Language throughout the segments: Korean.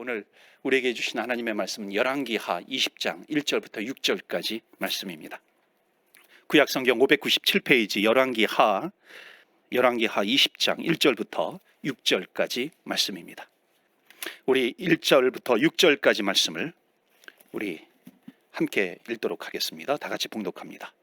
오늘 우리에게 주신 하나님의 말씀은 열왕기하 20장 1절부터 6절까지 말씀입니다. 구약성경 597페이지 열왕기하 20장 1절부터 6절까지 말씀입니다. 우리 1절부터 6절까지 말씀을 우리 함께 읽도록 하겠습니다. 다 같이 봉독합니다.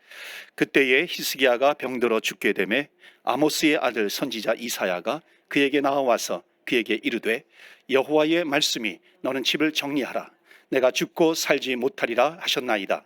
그때에 히스기야가 병들어 죽게 되매 아모스의 아들 선지자 이사야가 그에게 나와서 그에게 이르되 여호와의 말씀이 너는 집을 정리하라. 내가 죽고 살지 못하리라 하셨나이다.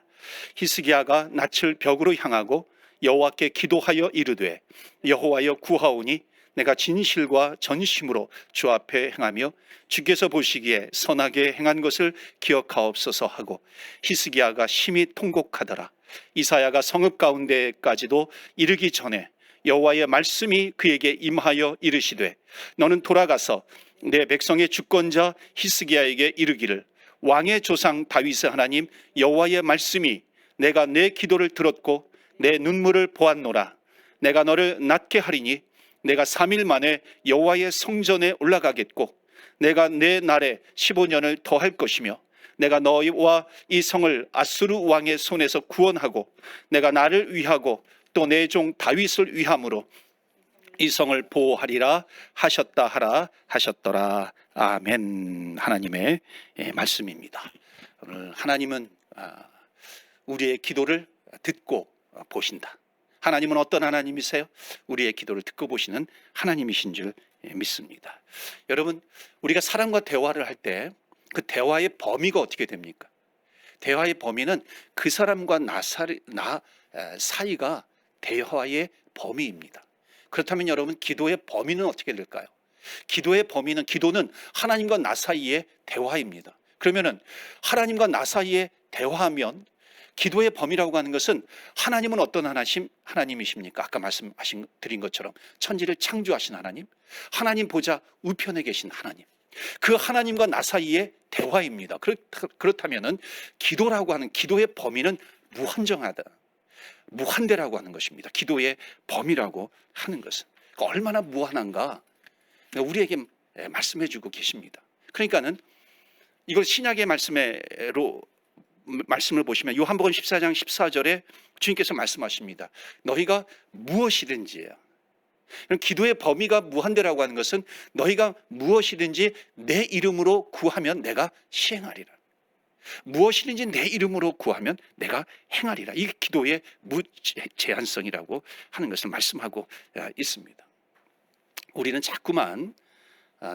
히스기야가 낯을 벽으로 향하고 여호와께 기도하여 이르되 여호와여 구하오니 내가 진실과 전심으로 주 앞에 행하며 주께서 보시기에 선하게 행한 것을 기억하옵소서 하고 히스기야가 심히 통곡하더라. 이사야가 성읍 가운데까지도 이르기 전에 여호와의 말씀이 그에게 임하여 이르시되 너는 돌아가서 내 백성의 주권자 히스기야에게 이르기를 왕의 조상 다윗의 하나님 여호와의 말씀이 내가 내 기도를 들었고 내 눈물을 보았노라. 내가 너를 낫게 하리니 내가 3일 만에 여호와의 성전에 올라가겠고 내가 내 날에 15년을 더할 것이며 내가 너와 이 성을 아수르 왕의 손에서 구원하고 내가 나를 위하고 또 내 종 다윗을 위함으로 이 성을 보호하리라 하셨다 하라 하셨더라. 아멘. 하나님의 말씀입니다. 오늘 하나님은 우리의 기도를 듣고 보신다. 하나님은 어떤 하나님이세요? 우리의 기도를 듣고 보시는 하나님이신 줄 믿습니다. 여러분, 우리가 사람과 대화를 할 때 그 대화의 범위가 어떻게 됩니까? 대화의 범위는 그 사람과 나 사이가 대화의 범위입니다. 그렇다면 여러분, 기도의 범위는 어떻게 될까요? 기도는 하나님과 나 사이의 대화입니다. 그러면은 하나님과 나 사이의 대화하면 기도의 범위라고 하는 것은 하나님은 어떤 하나님이십니까? 아까 말씀드린 것처럼 천지를 창조하신 하나님 보좌 우편에 계신 하나님, 그 하나님과 나 사이의 대화입니다. 그렇다면은 기도라고 하는 기도의 범위는 무한대라고 하는 것입니다. 기도의 범위라고 하는 것은 얼마나 무한한가 우리에게 말씀해 주고 계십니다. 그러니까는 이걸 신약의 말씀을 보시면 요한복음 14장 14절에 주님께서 말씀하십니다. 너희가 무엇이든지요. 기도의 범위가 무한대라고 하는 것은 너희가 무엇이든지 내 이름으로 구하면 내가 시행하리라. 무엇이든지 내 이름으로 구하면 내가 행하리라. 이게 기도의 무제한성이라고 하는 것을 말씀하고 있습니다. 우리는 자꾸만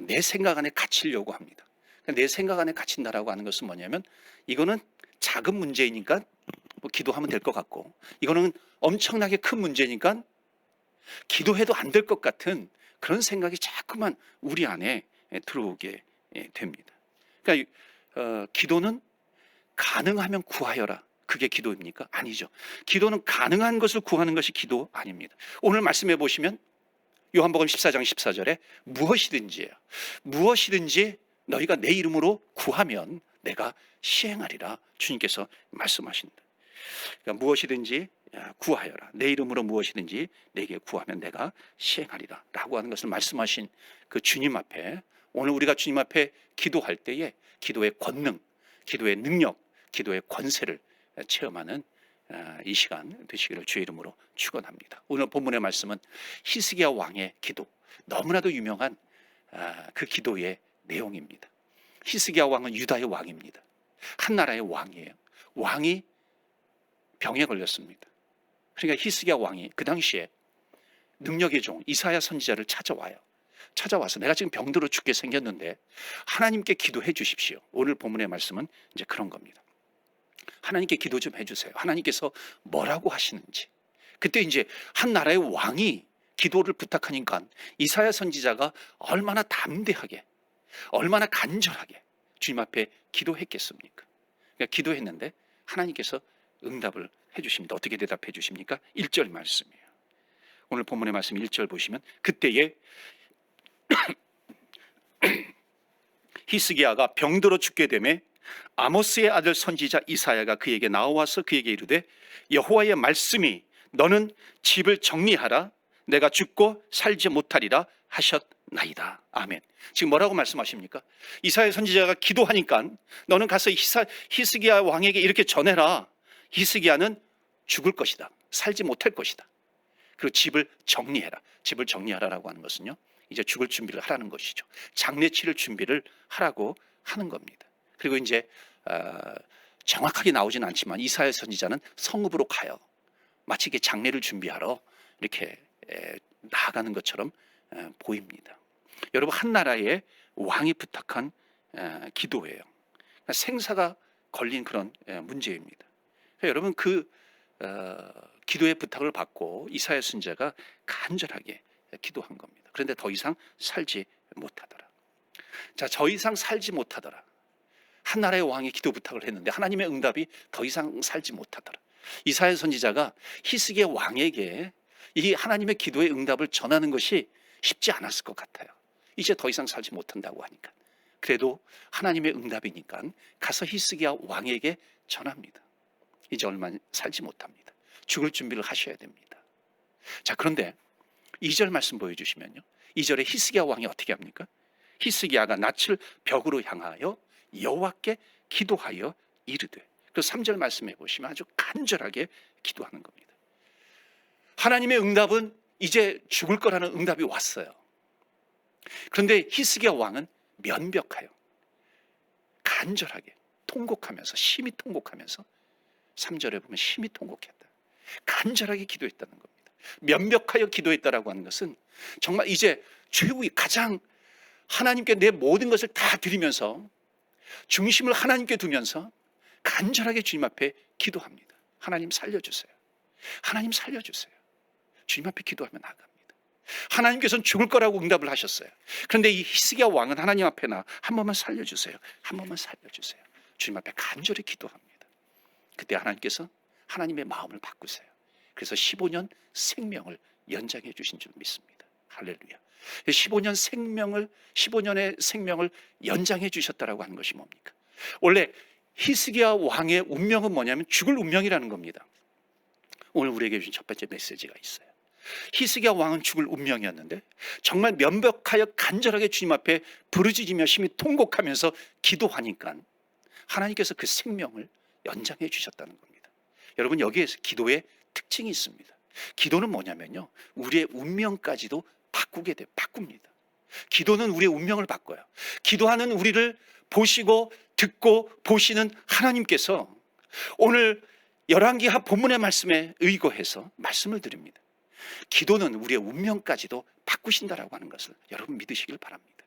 내 생각 안에 갇히려고 합니다. 내 생각 안에 갇힌다라고 하는 것은 뭐냐면 이거는 작은 문제이니까 기도하면 될 것 같고 이거는 엄청나게 큰 문제니까 기도해도 안 될 것 같은 그런 생각이 자꾸만 우리 안에 들어오게 됩니다. 그러니까 기도는 가능하면 구하여라. 그게 기도입니까? 아니죠. 기도는 가능한 것을 구하는 것이 기도 아닙니다. 오늘 말씀해 보시면 요한복음 14장 14절에 무엇이든지 너희가 내 이름으로 구하면 내가 시행하리라. 주님께서 말씀하신다. 그러니까 무엇이든지 구하여라. 내 이름으로 무엇이든지 내게 구하면 내가 시행하리라 라고 하는 것을 말씀하신 그 주님 앞에 오늘 우리가 주님 앞에 기도할 때에 기도의 권능, 기도의 능력, 기도의 권세를 체험하는 이 시간 되시기를 주의 이름으로 축원합니다. 오늘 본문의 말씀은 히스기야 왕의 기도, 너무나도 유명한 그 기도의 내용입니다. 히스기야 왕은 유다의 왕입니다. 한 나라의 왕이에요. 왕이 병에 걸렸습니다. 그러니까 히스기야 왕이 그 당시에 능력의 종 이사야 선지자를 찾아와서 내가 지금 병들어 죽게 생겼는데 하나님께 기도해 주십시오. 오늘 본문의 말씀은 이제 그런 겁니다. 하나님께 기도 좀 해주세요. 하나님께서 뭐라고 하시는지. 그때 이제 한 나라의 왕이 기도를 부탁하니까 이사야 선지자가 얼마나 담대하게, 얼마나 간절하게 주님 앞에 기도했겠습니까? 그러니까 기도했는데 하나님께서 응답을 해주십니다. 어떻게 대답해 주십니까? 1절 말씀이에요. 오늘 본문의 말씀 1절 보시면 그때에 히스기야가 병들어 죽게 되매 아모스의 아들 선지자 이사야가 그에게 나와서 그에게 이르되 여호와의 말씀이 너는 집을 정리하라. 내가 죽고 살지 못하리라 하셨나이다. 아멘. 지금 뭐라고 말씀하십니까? 이사야 선지자가 기도하니까 너는 가서 히스기야 왕에게 이렇게 전해라. 히스기야는 죽을 것이다. 살지 못할 것이다. 그리고 집을 정리해라. 집을 정리하라라고 하는 것은요, 이제 죽을 준비를 하라는 것이죠. 장례 치를 준비를 하라고 하는 겁니다. 그리고 이제 정확하게 나오진 않지만 이사야 선지자는 성읍으로 가요. 마치 이게 장례를 준비하러 이렇게 나아가는 것처럼 보입니다. 여러분, 한 나라의 왕이 부탁한 기도예요. 그러니까 생사가 걸린 그런 문제입니다. 그러니까 여러분, 그 기도의 부탁을 받고 이사야 선지자가 간절하게 기도한 겁니다. 그런데 더 이상 살지 못하더라. 자, 더 이상 살지 못하더라. 한 나라의 왕이 기도 부탁을 했는데 하나님의 응답이 더 이상 살지 못하더라. 이사야 선지자가 히스기야 왕에게 이 하나님의 기도의 응답을 전하는 것이 쉽지 않았을 것 같아요. 이제 더 이상 살지 못한다고 하니까. 그래도 하나님의 응답이니까 가서 히스기야 왕에게 전합니다. 이제 얼마 살지 못합니다. 죽을 준비를 하셔야 됩니다. 자, 그런데 2절 말씀 보여주시면요, 2절에 히스기야 왕이 어떻게 합니까? 히스기야가 낯을 벽으로 향하여 여호와께 기도하여 이르되, 그 3절 말씀해 보시면 아주 간절하게 기도하는 겁니다. 하나님의 응답은 이제 죽을 거라는 응답이 왔어요. 그런데 히스기야 왕은 면벽하여 간절하게 통곡하면서, 심히 통곡하면서, 3절에 보면 심히 통곡했다. 간절하게 기도했다는 겁니다. 면벽하여 기도했다라고 하는 것은 정말 이제 최후의 가장 하나님께 내 모든 것을 다 드리면서 중심을 하나님께 두면서 간절하게 주님 앞에 기도합니다. 하나님 살려주세요. 하나님 살려주세요. 주님 앞에 기도하며 나갑니다. 하나님께서는 죽을 거라고 응답을 하셨어요. 그런데 이 히스기야 왕은 하나님 앞에 한 번만 살려주세요. 한 번만 살려주세요. 주님 앞에 간절히 기도합니다. 그때 하나님께서 하나님의 마음을 바꾸세요. 그래서 15년 생명을 연장해 주신 줄 믿습니다. 할렐루야. 15년의 생명을 연장해 주셨다라고 하는 것이 뭡니까? 원래 히스기야 왕의 운명은 뭐냐면 죽을 운명이라는 겁니다. 오늘 우리에게 주신 첫 번째 메시지가 있어요. 히스기야 왕은 죽을 운명이었는데 정말 면벽하여 간절하게 주님 앞에 부르짖으며 심히 통곡하면서 기도하니까 하나님께서 그 생명을 연장해 주셨다는 겁니다. 여러분, 여기에서 기도의 특징이 있습니다. 기도는 뭐냐면요, 우리의 운명까지도 바꿉니다. 기도는 우리의 운명을 바꿔요. 기도하는 우리를 보시고 듣고 보시는 하나님께서 오늘 열왕기하 본문의 말씀에 의거해서 말씀을 드립니다. 기도는 우리의 운명까지도 바꾸신다라고 하는 것을 여러분 믿으시길 바랍니다.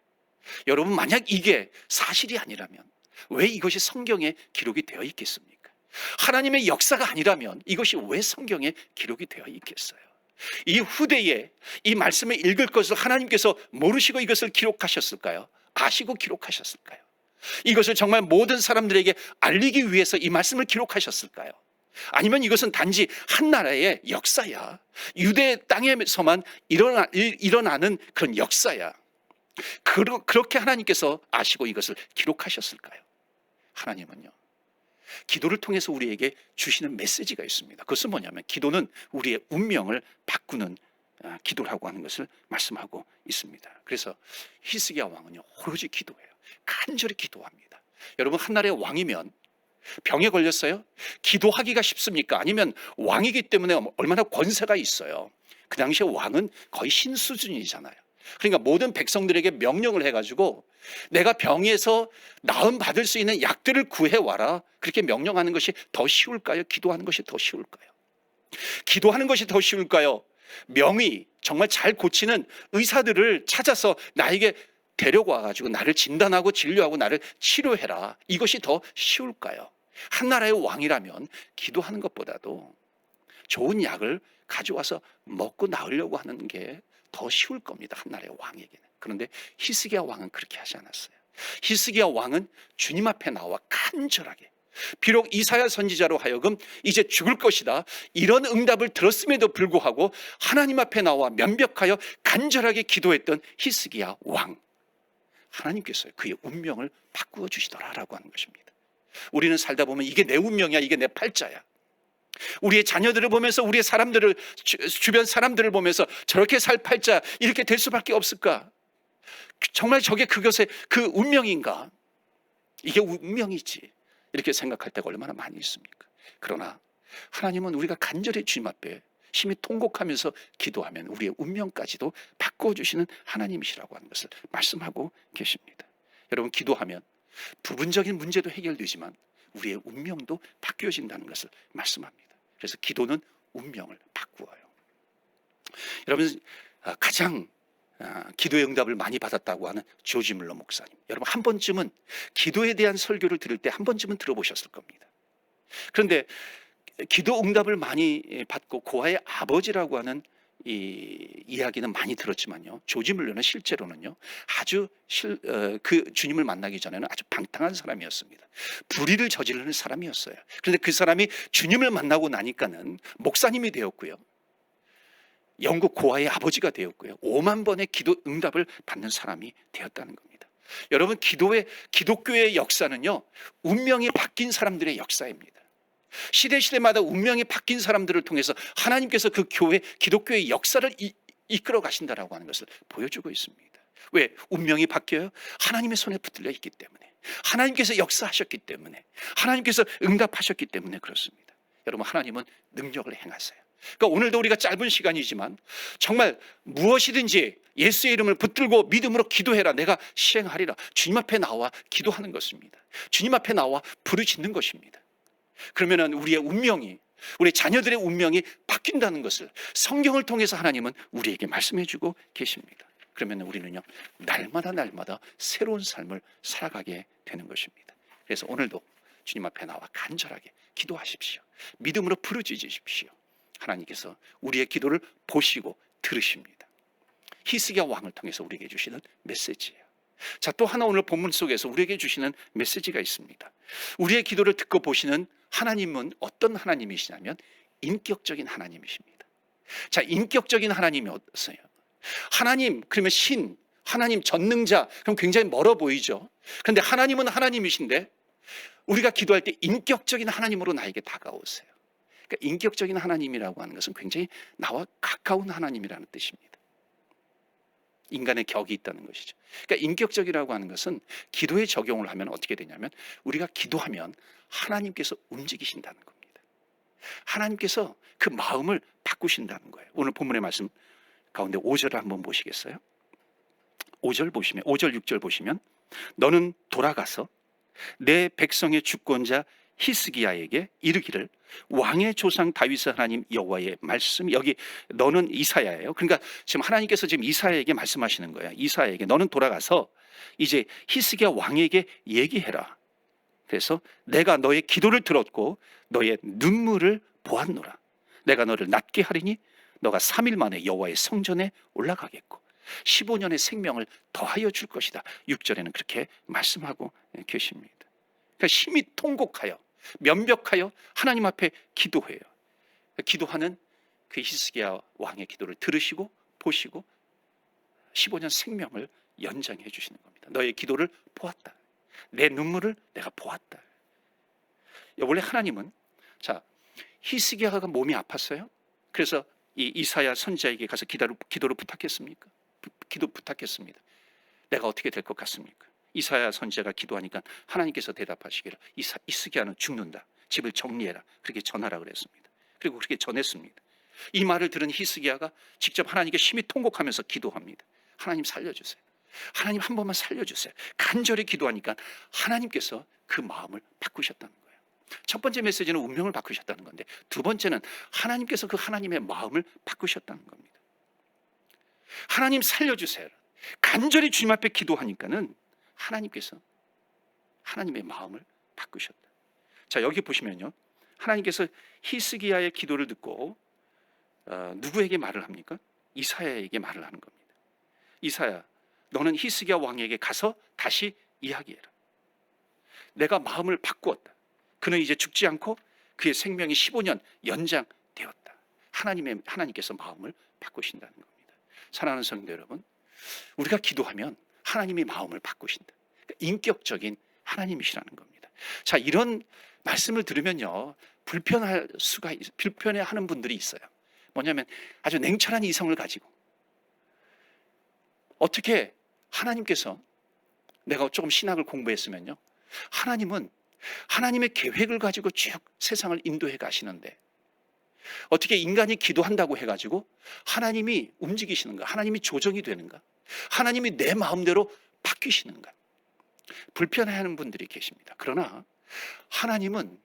여러분, 만약 이게 사실이 아니라면 왜 이것이 성경에 기록이 되어 있겠습니까? 하나님의 역사가 아니라면 이것이 왜 성경에 기록이 되어 있겠어요? 이 후대에 이 말씀을 읽을 것을 하나님께서 모르시고 이것을 기록하셨을까요? 아시고 기록하셨을까요? 이것을 정말 모든 사람들에게 알리기 위해서 이 말씀을 기록하셨을까요? 아니면 이것은 단지 한 나라의 역사야, 유대 땅에서만 일어나는 그런 역사야, 그렇게 하나님께서 아시고 이것을 기록하셨을까요? 하나님은요, 기도를 통해서 우리에게 주시는 메시지가 있습니다. 그것은 뭐냐면 기도는 우리의 운명을 바꾸는 기도라고 하는 것을 말씀하고 있습니다. 그래서 히스기야 왕은요, 오로지 기도해요. 간절히 기도합니다. 여러분, 한 나라의 왕이면 병에 걸렸어요? 기도하기가 쉽습니까? 아니면 왕이기 때문에 얼마나 권세가 있어요? 그 당시에 왕은 거의 신 수준이잖아요. 그러니까 모든 백성들에게 명령을 해가지고 내가 병에서 나음 받을 수 있는 약들을 구해와라, 그렇게 명령하는 것이 더 쉬울까요? 기도하는 것이 더 쉬울까요? 기도하는 것이 더 쉬울까요? 명의, 정말 잘 고치는 의사들을 찾아서 나에게 데려와가지고 나를 진단하고 진료하고 나를 치료해라, 이것이 더 쉬울까요? 한 나라의 왕이라면 기도하는 것보다도 좋은 약을 가져와서 먹고 나으려고 하는 게 더 쉬울 겁니다, 한 나라의 왕에게는. 그런데 히스기야 왕은 그렇게 하지 않았어요. 히스기야 왕은 주님 앞에 나와 간절하게, 비록 이사야 선지자로 하여금 이제 죽을 것이다, 이런 응답을 들었음에도 불구하고 하나님 앞에 나와 면벽하여 간절하게 기도했던 히스기야 왕, 하나님께서 그의 운명을 바꾸어 주시더라라고 하는 것입니다. 우리는 살다 보면 이게 내 운명이야, 이게 내 팔자야, 우리의 자녀들을 보면서 우리의 사람들을 주변 사람들을 보면서 저렇게 살 팔자 이렇게 될 수밖에 없을까? 정말 저게 그것의 그 운명인가? 이게 운명이지. 이렇게 생각할 때가 얼마나 많이 있습니까? 그러나 하나님은 우리가 간절히 주님 앞에 심히 통곡하면서 기도하면 우리의 운명까지도 바꿔주시는 하나님이시라고 하는 것을 말씀하고 계십니다. 여러분, 기도하면 부분적인 문제도 해결되지만 우리의 운명도 바뀌어진다는 것을 말씀합니다. 그래서 기도는 운명을 바꾸어요. 여러분, 가장 기도의 응답을 많이 받았다고 하는 조지 물러 목사님, 여러분 한 번쯤은 기도에 대한 설교를 들을 때 한 번쯤은 들어보셨을 겁니다. 그런데 기도 응답을 많이 받고 고아의 아버지라고 하는 이 이야기는 많이 들었지만요, 조지 물러는 실제로는요 아주 그 주님을 만나기 전에는 아주 방탕한 사람이었습니다. 불의를 저지르는 사람이었어요. 그런데 그 사람이 주님을 만나고 나니까는 목사님이 되었고요, 영국 고아의 아버지가 되었고요, 5만 번의 기도 응답을 받는 사람이 되었다는 겁니다. 여러분, 기독교의 역사는요 운명이 바뀐 사람들의 역사입니다. 시대마다 운명이 바뀐 사람들을 통해서 하나님께서 그 교회, 기독교의 역사를 이끌어 가신다라고 하는 것을 보여주고 있습니다. 왜? 운명이 바뀌어요? 하나님의 손에 붙들려 있기 때문에, 하나님께서 역사하셨기 때문에, 하나님께서 응답하셨기 때문에 그렇습니다. 여러분, 하나님은 능력을 행하세요. 그러니까 오늘도 우리가 짧은 시간이지만 정말 무엇이든지 예수의 이름을 붙들고 믿음으로 기도해라, 내가 시행하리라, 주님 앞에 나와 기도하는 것입니다. 주님 앞에 나와 부르짖는 것입니다. 그러면 우리의 운명이, 우리 자녀들의 운명이 바뀐다는 것을 성경을 통해서 하나님은 우리에게 말씀해 주고 계십니다. 그러면 우리는요 날마다 새로운 삶을 살아가게 되는 것입니다. 그래서 오늘도 주님 앞에 나와 간절하게 기도하십시오. 믿음으로 부르짖으십시오. 하나님께서 우리의 기도를 보시고 들으십니다. 히스기야 왕을 통해서 우리에게 주시는 메시지예요. 자, 또 하나 오늘 본문 속에서 우리에게 주시는 메시지가 있습니다. 우리의 기도를 듣고 보시는 하나님은 어떤 하나님이시냐면 인격적인 하나님이십니다. 자, 인격적인 하나님이 어떠세요? 하나님, 그러면 신, 하나님 전능자, 그럼 굉장히 멀어 보이죠. 그런데 하나님은 하나님이신데 우리가 기도할 때 인격적인 하나님으로 나에게 다가오세요. 그러니까 인격적인 하나님이라고 하는 것은 굉장히 나와 가까운 하나님이라는 뜻입니다. 인간의 격이 있다는 것이죠. 그러니까 인격적이라고 하는 것은 기도에 적용을 하면 어떻게 되냐면 우리가 기도하면 하나님께서 움직이신다는 겁니다. 하나님께서 그 마음을 바꾸신다는 거예요. 오늘 본문의 말씀 가운데 5절을 한번 보시겠어요? 5절 보시면, 5절 6절 보시면, 너는 돌아가서 내 백성의 주권자 히스기야에게 이르기를 왕의 조상 다윗의 하나님 여호와의 말씀, 여기 너는 이사야예요. 그러니까 지금 하나님께서 지금 이사야에게 말씀하시는 거예요. 이사야에게 너는 돌아가서 이제 히스기야 왕에게 얘기해라. 그래서 내가 너의 기도를 들었고 너의 눈물을 보았노라. 내가 너를 낫게 하리니 너가 3일 만에 여호와의 성전에 올라가겠고 15년의 생명을 더하여 줄 것이다. 6절에는 그렇게 말씀하고 계십니다. 그러니까 심히 통곡하여 면벽하여 하나님 앞에 기도해요. 기도하는 그 히스기야 왕의 기도를 들으시고 보시고 15년 생명을 연장해 주시는 겁니다. 너의 기도를 보았다. 내 눈물을 내가 보았다. 원래 하나님은, 자, 히스기야가 몸이 아팠어요. 그래서 이 이사야 선지자에게 가서 기도를 부탁했습니까? 기도 부탁했습니다. 내가 어떻게 될 것 같습니까? 이사야 선지자가 기도하니까 하나님께서 대답하시기를 히스기야는 죽는다. 집을 정리해라. 그렇게 전하라 그랬습니다. 그리고 그렇게 전했습니다. 이 말을 들은 히스기야가 직접 하나님께 심히 통곡하면서 기도합니다. 하나님 살려주세요. 하나님 한 번만 살려주세요. 간절히 기도하니까 하나님께서 그 마음을 바꾸셨다는 거예요. 첫 번째 메시지는 운명을 바꾸셨다는 건데 두 번째는 하나님께서 그 하나님의 마음을 바꾸셨다는 겁니다. 하나님 살려주세요. 간절히 주님 앞에 기도하니까는 하나님께서 하나님의 마음을 바꾸셨다. 자, 여기 보시면요, 하나님께서 히스기야의 기도를 듣고 누구에게 말을 합니까? 이사야에게 말을 하는 겁니다. 이사야, 너는 히스기야 왕에게 가서 다시 이야기해라. 내가 마음을 바꾸었다. 그는 이제 죽지 않고 그의 생명이 15년 연장되었다. 하나님께서 마음을 바꾸신다는 겁니다. 사랑하는 성도 여러분, 우리가 기도하면 하나님이 마음을 바꾸신다. 그러니까 인격적인 하나님이시라는 겁니다. 자, 이런 말씀을 들으면요, 불편해하는 분들이 있어요. 뭐냐면 아주 냉철한 이성을 가지고 어떻게 하나님께서, 내가 조금 신학을 공부했으면요, 하나님은 하나님의 계획을 가지고 쭉 세상을 인도해 가시는데 어떻게 인간이 기도한다고 해가지고 하나님이 움직이시는가? 하나님이 조정이 되는가? 하나님이 내 마음대로 바뀌시는가? 불편해하는 분들이 계십니다. 그러나 하나님은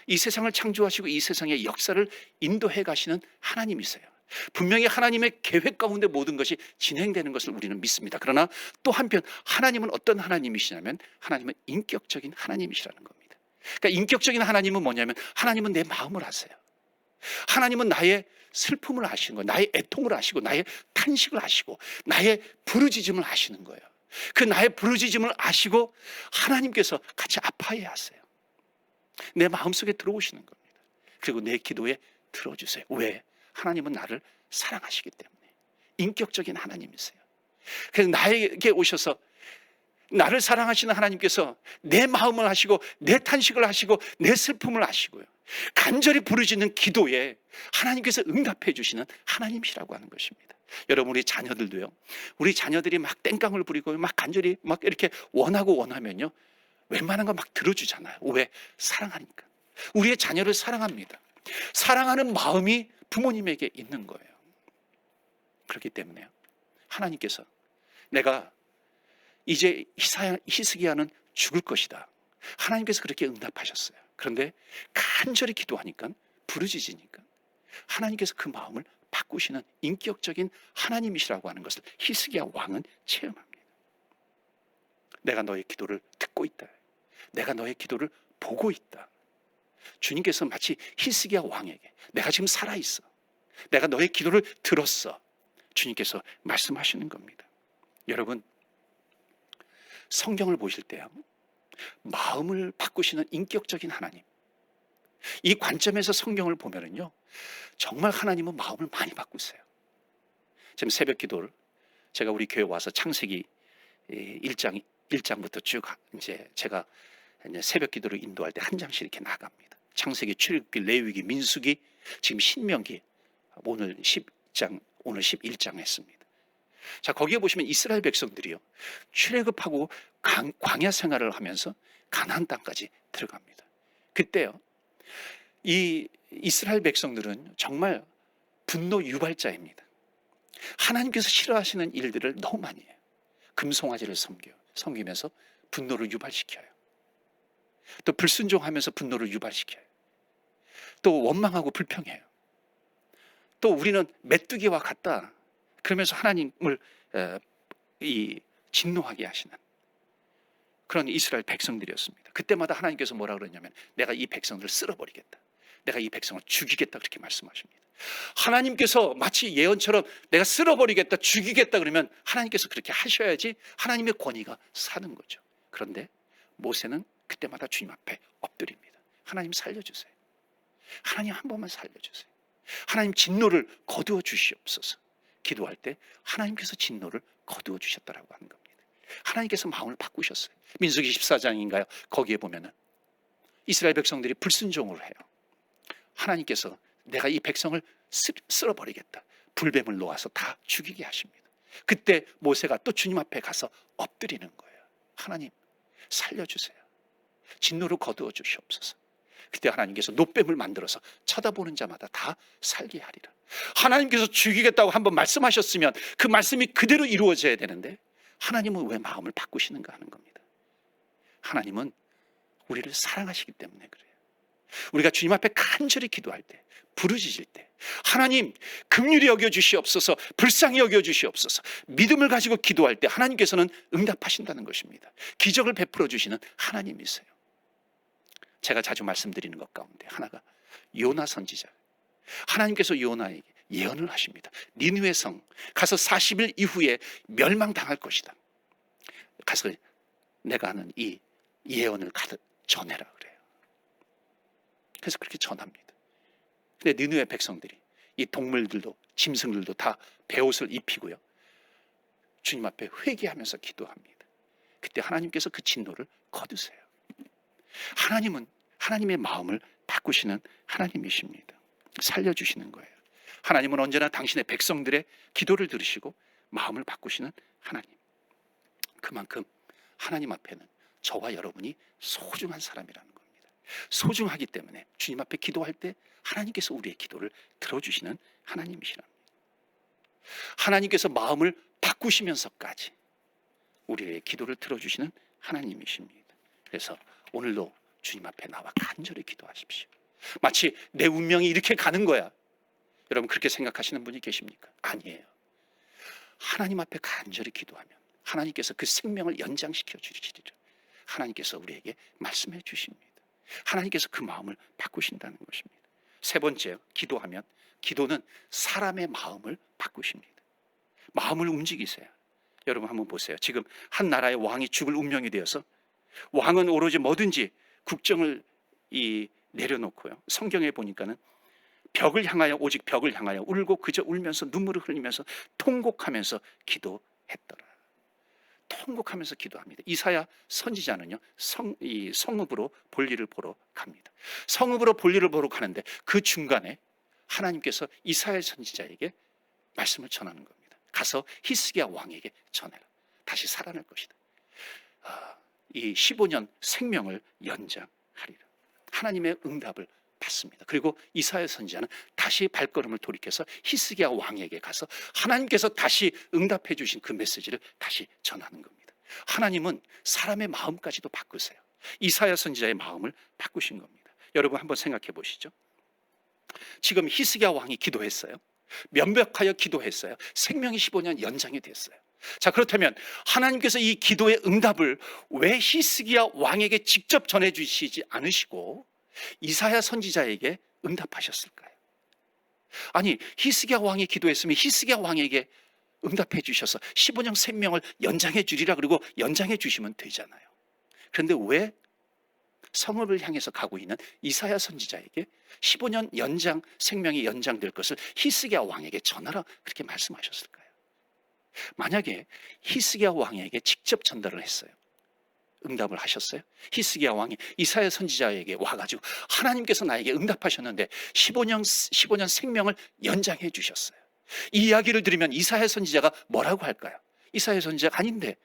이 세상을 창조하시고 이 세상의 역사를 인도해 가시는 하나님이세요. 분명히 하나님의 계획 가운데 모든 것이 진행되는 것을 우리는 믿습니다. 그러나 또 한편 하나님은 어떤 하나님이시냐면 하나님은 인격적인 하나님이시라는 겁니다. 그러니까 인격적인 하나님은 뭐냐면 하나님은 내 마음을 아세요. 하나님은 나의 슬픔을 아시는 거예요. 나의 애통을 아시고 나의 탄식을 아시고 나의 부르짖음을 아시는 거예요. 그 나의 부르짖음을 아시고 하나님께서 같이 아파해 하세요. 내 마음속에 들어오시는 겁니다. 그리고 내 기도에 들어주세요. 왜? 하나님은 나를 사랑하시기 때문에. 인격적인 하나님이세요. 그래서 나에게 오셔서 나를 사랑하시는 하나님께서 내 마음을 아시고 내 탄식을 하시고 내 슬픔을 아시고요, 간절히 부르짖는 기도에 하나님께서 응답해 주시는 하나님이시라고 하는 것입니다. 여러분, 우리 자녀들도요, 우리 자녀들이 막 땡깡을 부리고 막 간절히 막 이렇게 원하면요, 웬만한 거 막 들어주잖아요. 왜? 사랑하니까. 우리의 자녀를 사랑합니다. 사랑하는 마음이 부모님에게 있는 거예요. 그렇기 때문에요, 하나님께서 내가 이제 히스기야는 죽을 것이다, 하나님께서 그렇게 응답하셨어요. 그런데 간절히 기도하니까, 부르짖으니까 하나님께서 그 마음을 바꾸시는 인격적인 하나님이시라고 하는 것을 히스기야 왕은 체험합니다. 내가 너의 기도를 듣고 있다. 내가 너의 기도를 보고 있다. 주님께서 마치 히스기야 왕에게 내가 지금 살아있어, 내가 너의 기도를 들었어, 주님께서 말씀하시는 겁니다. 여러분, 성경을 보실 때요, 마음을 바꾸시는 인격적인 하나님, 이 관점에서 성경을 보면은요, 정말 하나님은 마음을 많이 바꾸세요. 지금 새벽 기도를 제가 우리 교회 와서 창세기 1장부터 쭉 이제 제가 이제 새벽 기도를 인도할 때 한 장씩 이렇게 나갑니다. 창세기, 출애굽기, 레위기, 민수기, 지금 신명기, 오늘 10장, 오늘 11장 했습니다. 자, 거기에 보시면 이스라엘 백성들이요, 출애굽하고 광야 생활을 하면서 가나안 땅까지 들어갑니다. 그때요, 이 이스라엘 백성들은 정말 분노 유발자입니다. 하나님께서 싫어하시는 일들을 너무 많이 해요. 금송아지를 섬기면서 분노를 유발시켜요. 또 불순종하면서 분노를 유발시켜요. 또 원망하고 불평해요. 또 우리는 메뚜기와 같다 그러면서 하나님을 진노하게 하시는 그런 이스라엘 백성들이었습니다. 그때마다 하나님께서 뭐라 그러냐면 내가 이 백성들을 쓸어버리겠다, 내가 이 백성을 죽이겠다, 그렇게 말씀하십니다. 하나님께서 마치 예언처럼 내가 쓸어버리겠다, 죽이겠다 그러면 하나님께서 그렇게 하셔야지 하나님의 권위가 사는 거죠. 그런데 모세는 그때마다 주님 앞에 엎드립니다. 하나님 살려주세요. 하나님 한 번만 살려주세요. 하나님 진노를 거두어 주시옵소서. 기도할 때 하나님께서 진노를 거두어 주셨다라고 하는 겁니다. 하나님께서 마음을 바꾸셨어요. 민수기 14장인가요? 거기에 보면은 이스라엘 백성들이 불순종을 해요. 하나님께서 내가 이 백성을 쓸어버리겠다, 불뱀을 놓아서 다 죽이게 하십니다. 그때 모세가 또 주님 앞에 가서 엎드리는 거예요. 하나님 살려주세요. 진노를 거두어 주시옵소서. 그때 하나님께서 노뱀을 만들어서 쳐다보는 자마다 다 살게 하리라. 하나님께서 죽이겠다고 한번 말씀하셨으면 그 말씀이 그대로 이루어져야 되는데 하나님은 왜 마음을 바꾸시는가 하는 겁니다. 하나님은 우리를 사랑하시기 때문에 그래요. 우리가 주님 앞에 간절히 기도할 때, 부르짖을 때 하나님 긍휼히 여겨주시옵소서, 불쌍히 여겨주시옵소서, 믿음을 가지고 기도할 때 하나님께서는 응답하신다는 것입니다. 기적을 베풀어 주시는 하나님이세요. 제가 자주 말씀드리는 것 가운데 하나가 요나 선지자, 하나님께서 요나에게 예언을 하십니다. 니느웨 성 가서 40일 이후에 멸망당할 것이다. 가서 내가 하는 이 예언을 전해라 그래요. 그래서 그렇게 전합니다. 근데 니느웨 백성들이, 이 동물들도 짐승들도 다 베옷을 입히고요, 주님 앞에 회개하면서 기도합니다. 그때 하나님께서 그 진노를 거두세요. 하나님은 하나님의 마음을 바꾸시는 바꾸시는 하나님이십니다. 살려주시는 거예요. 하나님은 언제나 당신의 백성들의 기도를 들으시고 마음을 바꾸시는 하나님. 그만큼 하나님 앞에는 저와 여러분이 소중한 사람이라는 겁니다. 소중하기 때문에 주님 앞에 기도할 때 하나님께서 우리의 기도를 들어주시는 하나님이시랍니다. 하나님께서 마음을 바꾸시면서까지 우리의 기도를 들어주시는 하나님이십니다. 그래서 오늘도 주님 앞에 나와 간절히 기도하십시오. 마치 내 운명이 이렇게 가는 거야, 여러분 그렇게 생각하시는 분이 계십니까? 아니에요. 하나님 앞에 간절히 기도하면 하나님께서 그 생명을 연장시켜 주시리라. 하나님께서 우리에게 말씀해 주십니다. 하나님께서 그 마음을 바꾸신다는 것입니다. 세 번째, 기도하면 기도는 사람의 마음을 바꾸십니다. 마음을 움직이세요. 여러분 한번 보세요. 지금 한 나라의 왕이 죽을 운명이 되어서 왕은 오로지 뭐든지 국정을 내려놓고요. 성경에 보니까는 벽을 향하여, 오직 벽을 향하여 울고 그저 울면서 눈물을 흘리면서 통곡하면서 기도했더라. 통곡하면서 기도합니다. 이사야 선지자는요, 성읍으로 볼일을 보러 갑니다. 성읍으로 볼일을 보러 가는데 그 중간에 하나님께서 이사야 선지자에게 말씀을 전하는 겁니다. 가서 히스기야 왕에게 전해라. 다시 살아날 것이다. 이 15년 생명을 연장하리라. 하나님의 응답을 받습니다. 그리고 이사야 선지자는 다시 발걸음을 돌이켜서 히스기야 왕에게 가서 하나님께서 다시 응답해 주신 그 메시지를 다시 전하는 겁니다. 하나님은 사람의 마음까지도 바꾸세요. 이사야 선지자의 마음을 바꾸신 겁니다. 여러분 한번 생각해 보시죠. 지금 히스기야 왕이 기도했어요. 면벽하여 기도했어요. 생명이 15년 연장이 됐어요. 자, 그렇다면 하나님께서 이 기도의 응답을 왜 히스기야 왕에게 직접 전해주시지 않으시고 이사야 선지자에게 응답하셨을까요? 아니, 히스기야 왕이 기도했으면 히스기야 왕에게 응답해 주셔서 15년 생명을 연장해 주리라 그리고 연장해 주시면 되잖아요. 그런데 왜 성읍을 향해서 가고 있는 이사야 선지자에게 15년 연장, 생명이 연장될 것을 히스기야 왕에게 전하라 그렇게 말씀하셨을까요? 만약에 히스기야 왕에게 직접 전달을 했어요, 응답을 하셨어요? 히스기야 왕이 이사야 선지자에게 와가지고 하나님께서 나에게 응답하셨는데 15년 생명을 연장해 주셨어요. 이 이야기를 들으면 이사야 선지자가 뭐라고 할까요? 이사야 선지자가 아닌데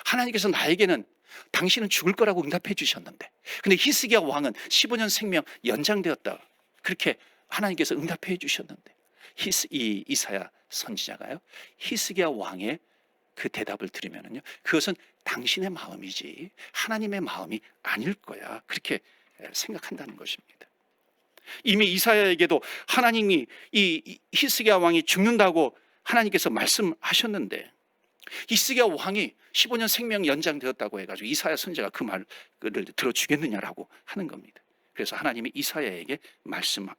하나님께서 나에게는 당신은 죽을 거라고 응답해 주셨는데, 근데 히스기야 왕은 15년 생명 연장되었다 그렇게 하나님께서 응답해 주셨는데, 이사야 선지자가요, 히스기야 왕의 그 대답을 들으면요, 그것은 당신의 마음이지 하나님의 마음이 아닐 거야 그렇게 생각한다는 것입니다. 이미 이사야에게도 하나님이 이 히스기야 왕이 죽는다고 하나님께서 말씀하셨는데, 히스기야 왕이 15년 생명 연장되었다고 해가지고 이사야 선지자가 그 말을 들어주겠느냐라고 하는 겁니다. 그래서 하나님이 이사야에게 말씀을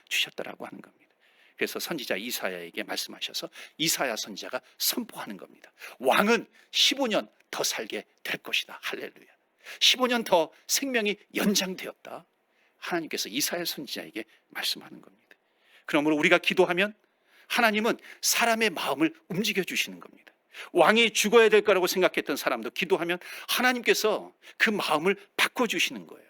주셨다라고 하는 겁니다. 그래서 선지자 이사야에게 말씀하셔서 이사야 선지자가 선포하는 겁니다. 왕은 15년 더 살게 될 것이다. 할렐루야. 15년 더 생명이 연장되었다. 하나님께서 이사야 선지자에게 말씀하는 겁니다. 그러므로 우리가 기도하면 하나님은 사람의 마음을 움직여 주시는 겁니다. 왕이 죽어야 될 거라고 생각했던 사람도 기도하면 하나님께서 그 마음을 바꿔주시는 거예요.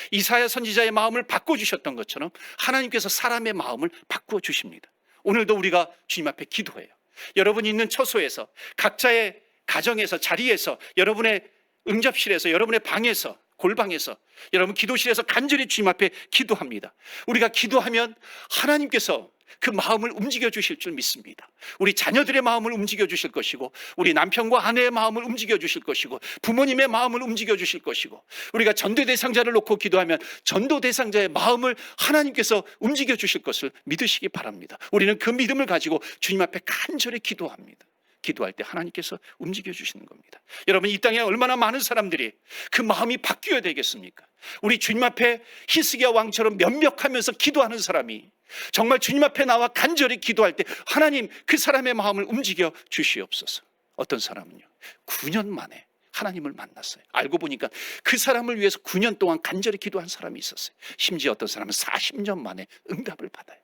이사야 선지자의 마음을 바꿔주셨던 것처럼 하나님께서 사람의 마음을 바꿔주십니다. 오늘도 우리가 주님 앞에 기도해요. 여러분이 있는 처소에서, 각자의 가정에서, 자리에서, 여러분의 응접실에서, 여러분의 방에서, 골방에서, 여러분 기도실에서 간절히 주님 앞에 기도합니다. 우리가 기도하면 하나님께서 그 마음을 움직여 주실 줄 믿습니다. 우리 자녀들의 마음을 움직여 주실 것이고, 우리 남편과 아내의 마음을 움직여 주실 것이고, 부모님의 마음을 움직여 주실 것이고, 우리가 전도 대상자를 놓고 기도하면 전도 대상자의 마음을 하나님께서 움직여 주실 것을 믿으시기 바랍니다. 우리는 그 믿음을 가지고 주님 앞에 간절히 기도합니다. 기도할 때 하나님께서 움직여 주시는 겁니다. 여러분, 이 땅에 얼마나 많은 사람들이 그 마음이 바뀌어야 되겠습니까? 우리 주님 앞에 히스기야 왕처럼 면벽하면서 기도하는 사람이 정말 주님 앞에 나와 간절히 기도할 때 하나님 그 사람의 마음을 움직여 주시옵소서. 어떤 사람은요 9년 만에 하나님을 만났어요. 알고 보니까 그 사람을 위해서 9년 동안 간절히 기도한 사람이 있었어요. 심지어 어떤 사람은 40년 만에 응답을 받아요.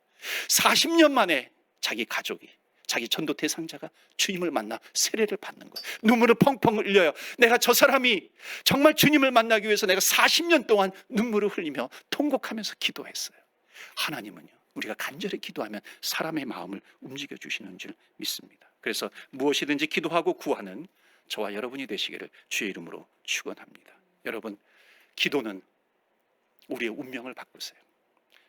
40년 만에 자기 가족이 자기 전도 대상자가 주님을 만나 세례를 받는 거예요. 눈물을 펑펑 흘려요. 내가 저 사람이 정말 주님을 만나기 위해서 내가 40년 동안 눈물을 흘리며 통곡하면서 기도했어요. 하나님은요, 우리가 간절히 기도하면 사람의 마음을 움직여 주시는 줄 믿습니다. 그래서 무엇이든지 기도하고 구하는 저와 여러분이 되시기를 주의 이름으로 축원합니다. 여러분, 기도는 우리의 운명을 바꾸세요.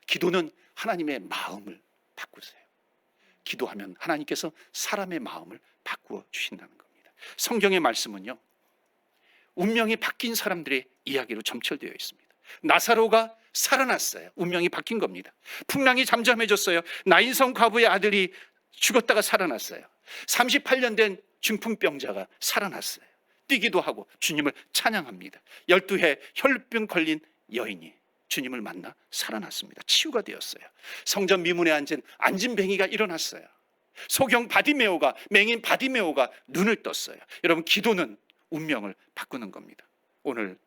기도는 하나님의 마음을 바꾸세요. 기도하면 하나님께서 사람의 마음을 바꾸어 주신다는 겁니다. 성경의 말씀은요, 운명이 바뀐 사람들의 이야기로 점철되어 있습니다. 나사로가 살아났어요. 운명이 바뀐 겁니다. 풍랑이 잠잠해졌어요. 나인성 과부의 아들이 죽었다가 살아났어요. 38년 된 중풍병자가 살아났어요. 뛰기도 하고 주님을 찬양합니다. 12해 혈병 걸린 여인이 주님을 만나 살아났습니다. 치유가 되었어요. 성전 미문에 앉은 안진뱅이가 일어났어요. 소경 바디메오가, 맹인 바디메오가 눈을 떴어요. 여러분, 기도는 운명을 바꾸는 겁니다. 오늘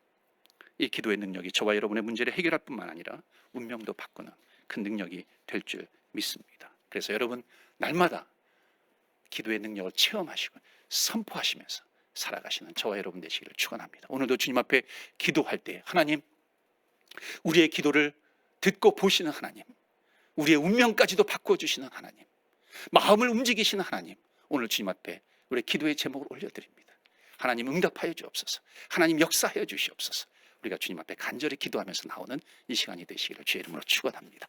이 기도의 능력이 저와 여러분의 문제를 해결할 뿐만 아니라 운명도 바꾸는 큰 능력이 될 줄 믿습니다. 그래서 여러분, 날마다 기도의 능력을 체험하시고 선포하시면서 살아가시는 저와 여러분 되시기를 축원합니다. 오늘도 주님 앞에 기도할 때 하나님, 우리의 기도를 듣고 보시는 하나님, 우리의 운명까지도 바꿔주시는 하나님, 마음을 움직이시는 하나님, 오늘 주님 앞에 우리의 기도의 제목을 올려드립니다. 하나님 응답하여 주옵소서. 하나님 역사하여 주시옵소서. 우리가 주님 앞에 간절히 기도하면서 나오는 이 시간이 되시기를 주의 이름으로 축원합니다.